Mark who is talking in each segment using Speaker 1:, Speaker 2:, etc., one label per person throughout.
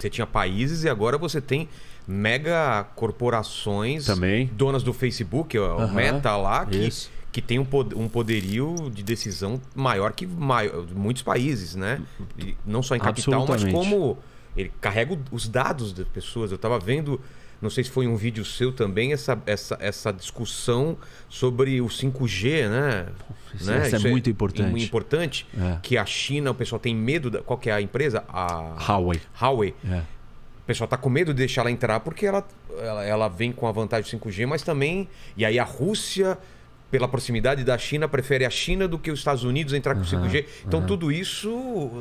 Speaker 1: você tinha países e agora você tem mega corporações
Speaker 2: também,
Speaker 1: donas do Facebook, o Meta lá, que tem um poderio de decisão maior que muitos países, né? E não só em capital, mas como ele carrega os dados das pessoas. Eu estava vendo, não sei se foi um vídeo seu também, essa discussão sobre o 5G, né?
Speaker 2: Isso é muito importante.
Speaker 1: Muito importante, que a China, o pessoal tem medo... Qual que é a empresa? A Huawei. O pessoal está com medo de deixar ela entrar porque ela vem com a vantagem do 5G, mas também... E aí a Rússia, pela proximidade da China, prefere a China do que os Estados Unidos entrar com o 5G. Então tudo isso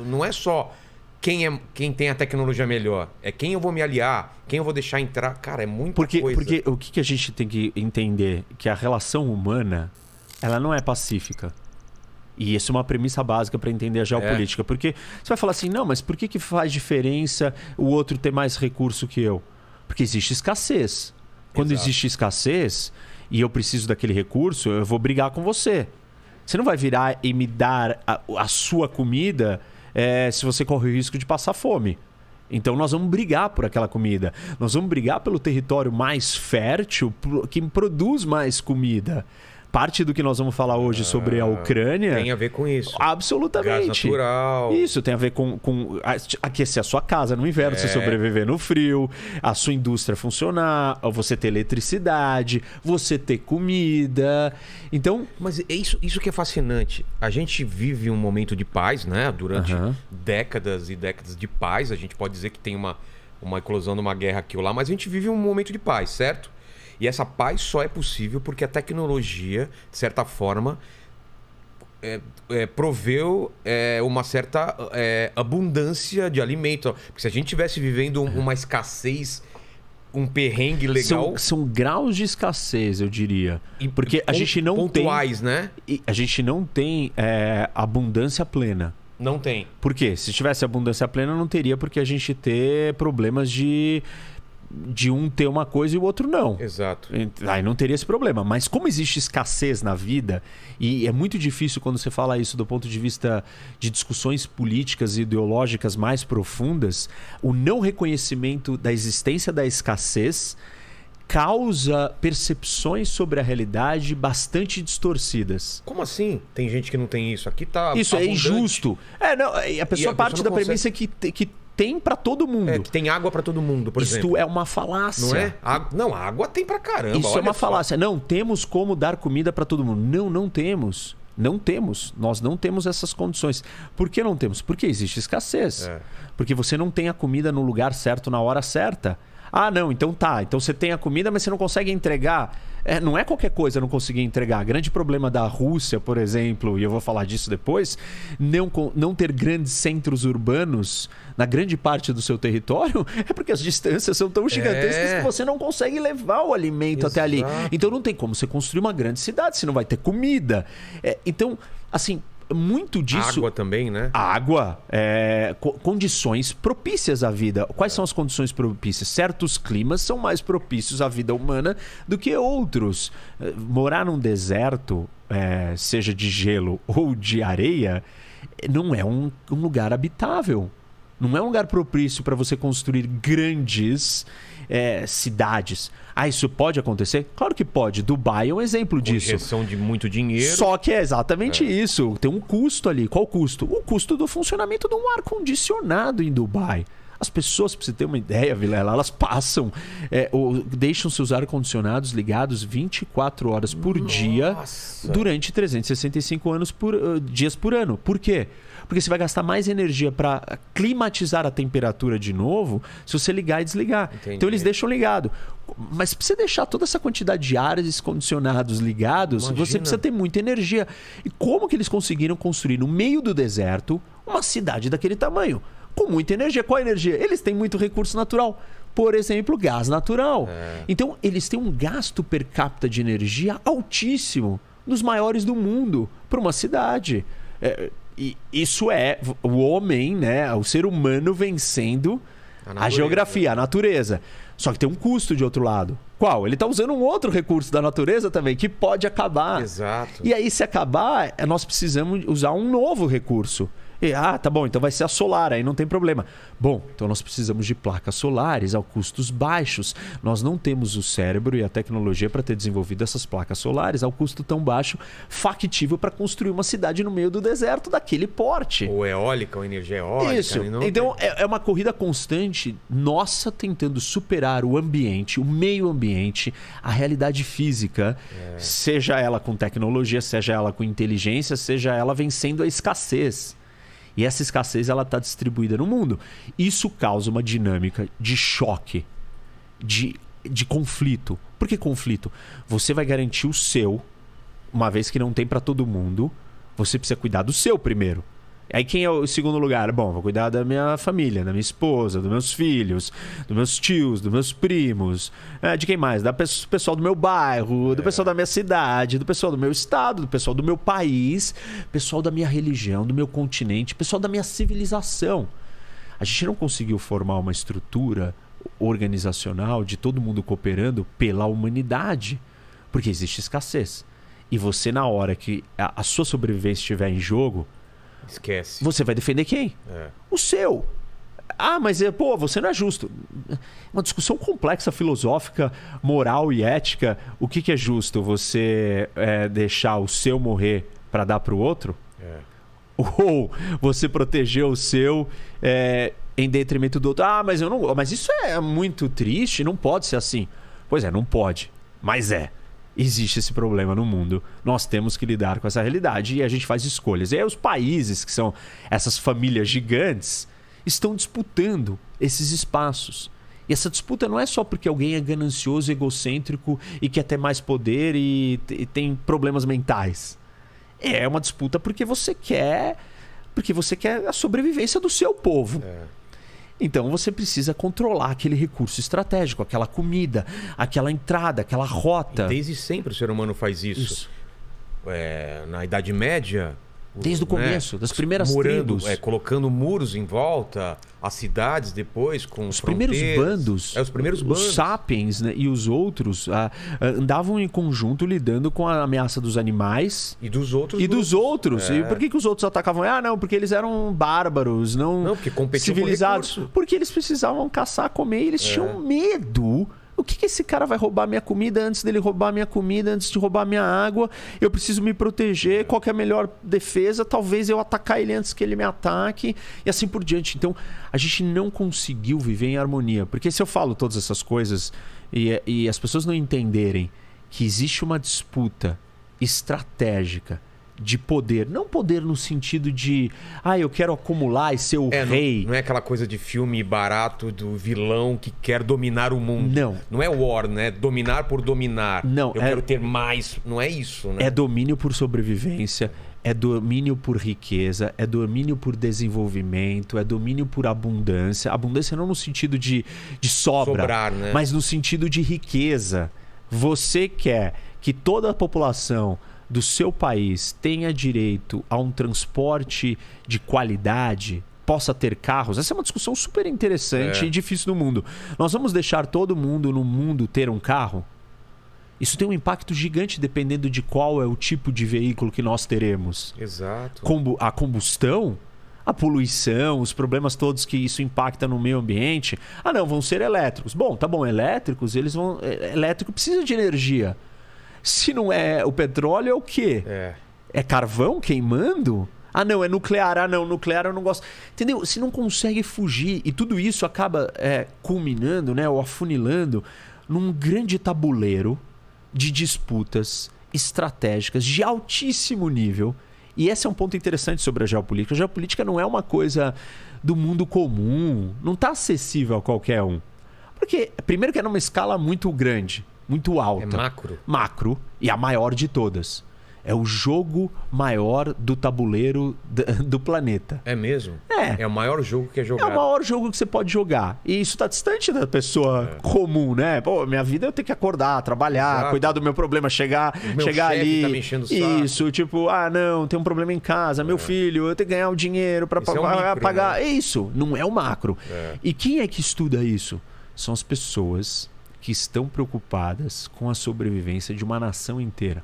Speaker 1: não é só quem tem a tecnologia melhor. É quem eu vou me aliar, quem eu vou deixar entrar. Cara, é muita coisa. Porque
Speaker 2: o que a gente tem que entender? Que a relação humana, ela não é pacífica. E isso é uma premissa básica para entender a geopolítica. Porque você vai falar assim, não, mas por que faz diferença o outro ter mais recurso que eu? Porque existe escassez. Quando existe escassez e eu preciso daquele recurso, eu vou brigar com você. Você não vai virar e me dar a sua comida se você corre o risco de passar fome. Então nós vamos brigar por aquela comida. Nós vamos brigar pelo território mais fértil, que produz mais comida. Parte do que nós vamos falar hoje sobre a Ucrânia...
Speaker 1: Tem a ver com isso.
Speaker 2: Absolutamente.
Speaker 1: Gás natural.
Speaker 2: Isso, tem a ver com aquecer a sua casa no inverno, você sobreviver no frio, a sua indústria funcionar, você ter eletricidade, você ter comida. Então...
Speaker 1: Mas é isso que é fascinante. A gente vive um momento de paz, né? Durante décadas e décadas de paz. A gente pode dizer que tem uma eclosão de uma guerra aqui ou lá, mas a gente vive um momento de paz, certo? E essa paz só é possível porque a tecnologia, de certa forma, proveu uma certa abundância de alimento. Porque se a gente estivesse vivendo uma escassez, um perrengue legal...
Speaker 2: São graus de escassez, eu diria. Porque a gente não
Speaker 1: pontuais,
Speaker 2: tem...
Speaker 1: né?
Speaker 2: A gente não tem abundância plena.
Speaker 1: Não tem.
Speaker 2: Por quê? Se tivesse abundância plena, não teria porque a gente ter problemas de um ter uma coisa e o outro não.
Speaker 1: Exato.
Speaker 2: Aí não teria esse problema. Mas como existe escassez na vida, e é muito difícil quando você fala isso do ponto de vista de discussões políticas e ideológicas mais profundas, o não reconhecimento da existência da escassez causa percepções sobre a realidade bastante distorcidas.
Speaker 1: Como assim? Tem gente que não tem isso. Aqui tá
Speaker 2: isso
Speaker 1: abundante.
Speaker 2: É injusto. Não, a pessoa parte da premissa que tem para todo mundo.
Speaker 1: Que tem água para todo mundo, por exemplo.
Speaker 2: Isto é uma falácia.
Speaker 1: Não é? Não, água tem pra caramba.
Speaker 2: Isso é uma falácia. Não, temos como dar comida para todo mundo. Não temos. Não temos. Nós não temos essas condições. Por que não temos? Porque existe escassez. Porque você não tem a comida no lugar certo, na hora certa. Ah, não, então tá. Então você tem a comida, mas você não consegue entregar. Não é qualquer coisa não conseguir entregar. Grande problema da Rússia, por exemplo, e eu vou falar disso depois, não ter grandes centros urbanos na grande parte do seu território é porque as distâncias são tão gigantescas que você não consegue levar o alimento até ali. Então não tem como você construir uma grande cidade, se não vai ter comida. Então, assim... Muito disso...
Speaker 1: Água também, né?
Speaker 2: Água, condições propícias à vida. Quais são as condições propícias? Certos climas são mais propícios à vida humana do que outros. Morar num deserto, seja de gelo ou de areia, não é um lugar habitável. Não é um lugar propício para você construir grandes cidades. Isso pode acontecer? Claro que pode. Dubai é um exemplo disso.
Speaker 1: Injeção de muito dinheiro.
Speaker 2: Só que é exatamente isso. Tem um custo ali. Qual o custo? O custo do funcionamento de um ar-condicionado em Dubai. As pessoas, para você ter uma ideia, Vilela, elas passam, deixam seus ar-condicionados ligados 24 horas por dia durante 365 dias por ano. Por quê? Porque você vai gastar mais energia para climatizar a temperatura de novo se você ligar e desligar.
Speaker 1: Entendi.
Speaker 2: Então eles deixam ligado. Mas para você deixar toda essa quantidade de ares condicionados ligados, você precisa ter muita energia. E como que eles conseguiram construir no meio do deserto uma cidade daquele tamanho? Com muita energia. Qual a energia? Eles têm muito recurso natural. Por exemplo, gás natural. Então, eles têm um gasto per capita de energia altíssimo, dos maiores do mundo, para uma cidade. E isso é o homem, né? O ser humano vencendo a geografia, a natureza. Só que tem um custo de outro lado. Qual? Ele está usando um outro recurso da natureza também, que pode acabar.
Speaker 1: Exato.
Speaker 2: E aí, se acabar, nós precisamos usar um novo recurso. Tá bom, então vai ser a solar, aí não tem problema. Bom, então nós precisamos de placas solares a custos baixos. Nós não temos o cérebro e a tecnologia para ter desenvolvido essas placas solares ao custo tão baixo, factível para construir uma cidade no meio do deserto daquele porte.
Speaker 1: Ou eólica, ou energia eólica.
Speaker 2: Isso. Então é uma corrida constante, nossa, tentando superar o ambiente, o meio ambiente, a realidade física, seja ela com tecnologia, seja ela com inteligência, seja ela vencendo a escassez. E essa escassez ela está distribuída no mundo. Isso causa uma dinâmica de choque, de conflito. Por que conflito? Você vai garantir o seu, uma vez que não tem para todo mundo, você precisa cuidar do seu primeiro. Aí quem é o segundo lugar? Bom, vou cuidar da minha família, da minha esposa, dos meus filhos, dos meus tios, dos meus primos. De quem mais? Do pessoal do meu bairro, do pessoal da minha cidade, do pessoal do meu estado, do pessoal do meu país, pessoal da minha religião, do meu continente, pessoal da minha civilização. A gente não conseguiu formar uma estrutura organizacional de todo mundo cooperando pela humanidade, porque existe escassez. E você, na hora que a sua sobrevivência estiver em jogo,
Speaker 1: esquece.
Speaker 2: Você vai defender quem? O seu. Mas você não é justo. Uma discussão complexa, filosófica, moral e ética. O que é justo? Você deixar o seu morrer para dar para o outro? Ou você proteger o seu em detrimento do outro? Mas eu não. Mas isso é muito triste. Não pode ser assim. Pois é, não pode. Mas existe esse problema no mundo. Nós temos que lidar com essa realidade e a gente faz escolhas. E aí os países, que são essas famílias gigantes, estão disputando esses espaços. E essa disputa não é só porque alguém é ganancioso, egocêntrico e quer ter mais poder e tem problemas mentais. É uma disputa porque você quer a sobrevivência do seu povo. Então você precisa controlar aquele recurso estratégico, aquela comida, aquela entrada, aquela rota.
Speaker 1: E desde sempre o ser humano faz isso. Na Idade Média...
Speaker 2: Desde o começo, das primeiras tribos.
Speaker 1: Colocando muros em volta, as cidades depois com
Speaker 2: os primeiros bandos.
Speaker 1: Os primeiros bandos.
Speaker 2: Os sapiens, né, e os outros andavam em conjunto lidando com a ameaça dos animais.
Speaker 1: E dos outros.
Speaker 2: E por que os outros atacavam? Não, porque eles eram bárbaros, não
Speaker 1: porque competiam
Speaker 2: civilizados.
Speaker 1: Com
Speaker 2: porque eles precisavam caçar, comer e eles tinham medo. O que esse cara vai roubar minha comida antes dele roubar minha comida, antes de roubar minha água? Eu preciso me proteger. Qual que é a melhor defesa? Talvez eu atacar ele antes que ele me ataque. E assim por diante. Então, a gente não conseguiu viver em harmonia. Porque se eu falo todas essas coisas e as pessoas não entenderem que existe uma disputa estratégica de poder, não poder no sentido de eu quero acumular e ser o rei.
Speaker 1: Não é aquela coisa de filme barato do vilão que quer dominar o mundo. Não é war, né? Dominar por dominar. Eu quero ter mais. Não é isso, né?
Speaker 2: É domínio por sobrevivência, é domínio por riqueza, é domínio por desenvolvimento, é domínio por abundância. Abundância não no sentido de sobrar, né? Mas no sentido de riqueza. Você quer que toda a população do seu país tenha direito a um transporte de qualidade, possa ter carros. Essa é uma discussão super interessante e difícil no mundo. Nós vamos deixar todo mundo no mundo ter um carro? Isso tem um impacto gigante dependendo de qual é o tipo de veículo que nós teremos.
Speaker 1: Exato.
Speaker 2: A combustão, a poluição, os problemas todos que isso impacta no meio ambiente. Vão ser elétricos. Bom, tá bom, elétricos, elétrico precisa de energia. Se não é o petróleo, é o quê? É carvão queimando? Não, é nuclear. Nuclear eu não gosto. Entendeu? Se não consegue fugir. E tudo isso acaba culminando, né, ou afunilando num grande tabuleiro de disputas estratégicas de altíssimo nível. E esse é um ponto interessante sobre a geopolítica. A geopolítica não é uma coisa do mundo comum. Não está acessível a qualquer um. Porque, primeiro que é numa escala muito grande. Muito alta.
Speaker 1: É macro.
Speaker 2: Macro e a maior de todas. É o jogo maior do tabuleiro do planeta.
Speaker 1: É mesmo? É o maior jogo que é jogado.
Speaker 2: É o maior jogo que você pode jogar. E isso está distante da pessoa comum, né? Minha vida eu tenho que acordar, trabalhar, cuidar do meu problema, chegar ali.
Speaker 1: Tá me enchendo o saco.
Speaker 2: Isso, não, tem um problema em casa, meu filho, eu tenho que ganhar o dinheiro para pagar. Né? Isso, não é o macro. E quem é que estuda isso? São as pessoas que estão preocupadas com a sobrevivência de uma nação inteira.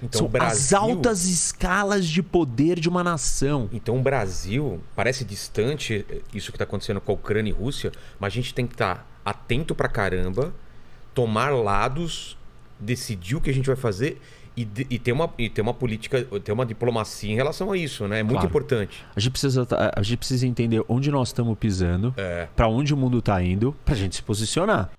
Speaker 1: Então,
Speaker 2: São as altas escalas de poder de uma nação.
Speaker 1: Então o Brasil parece distante, isso que está acontecendo com a Ucrânia e Rússia, mas a gente tem que estar atento pra caramba, tomar lados, decidir o que a gente vai fazer e ter uma política, ter uma diplomacia em relação a isso, né? É muito importante.
Speaker 2: A gente precisa entender onde nós estamos pisando, para onde o mundo está indo, para a gente se posicionar.